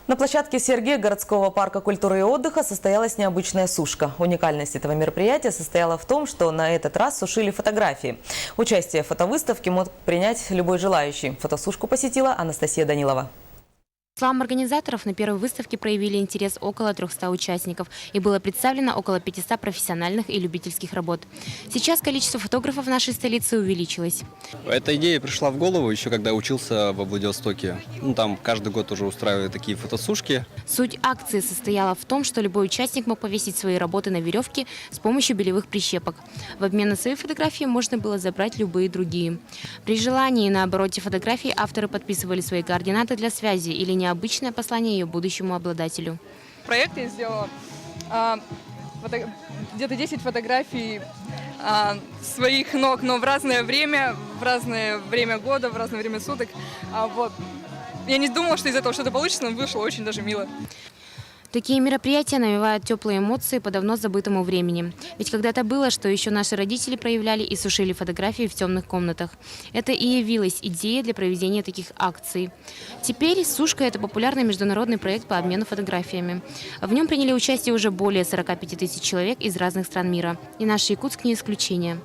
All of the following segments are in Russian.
На площадке Сергея городского парка культуры и отдыха состоялась необычная сушка. Уникальность этого мероприятия состояла в том, что на этот раз сушили фотографии. Участие в фотовыставке мог принять любой желающий. Фотосушку посетила Анастасия Данилова. По словам организаторов, на первой выставке проявили интерес около 300 участников и было представлено около 500 профессиональных и любительских работ. Сейчас количество фотографов в нашей столице увеличилось. Эта идея пришла в голову еще когда учился во Владивостоке. Там каждый год уже устраивают такие фотосушки. Суть акции состояла в том, что любой участник мог повесить свои работы на веревке с помощью белевых прищепок. В обмен на свои фотографии можно было забрать любые другие. При желании на обороте фотографий авторы подписывали свои координаты для связи или необычное послание ее будущему обладателю. Проект я сделала где-то 10 фотографий своих ног, но в разное время года, в разное время суток. Я не думала, что из этого что-то получится, но вышло очень даже мило. Такие мероприятия навевают теплые эмоции по давно забытому времени. Ведь когда-то было, что еще наши родители проявляли и сушили фотографии в темных комнатах. Это и явилась идея для проведения таких акций. Теперь сушка – это популярный международный проект по обмену фотографиями. В нем приняли участие уже более 45 тысяч человек из разных стран мира. И наш Якутск не исключение.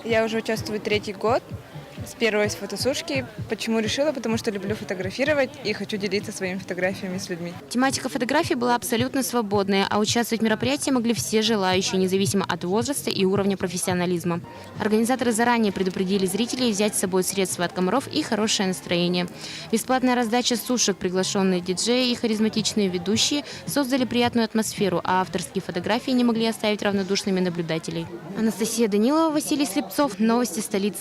Я уже участвую 3-й год. С первой фотосушки. Почему решила? Потому что люблю фотографировать и хочу делиться своими фотографиями с людьми. Тематика фотографий была абсолютно свободная, а участвовать в мероприятии могли все желающие, независимо от возраста и уровня профессионализма. Организаторы заранее предупредили зрителей взять с собой средства от комаров и хорошее настроение. Бесплатная раздача сушек, приглашенные диджеи и харизматичные ведущие создали приятную атмосферу, а авторские фотографии не могли оставить равнодушными наблюдателей. Анастасия Данилова, Василий Слепцов. Новости столицы.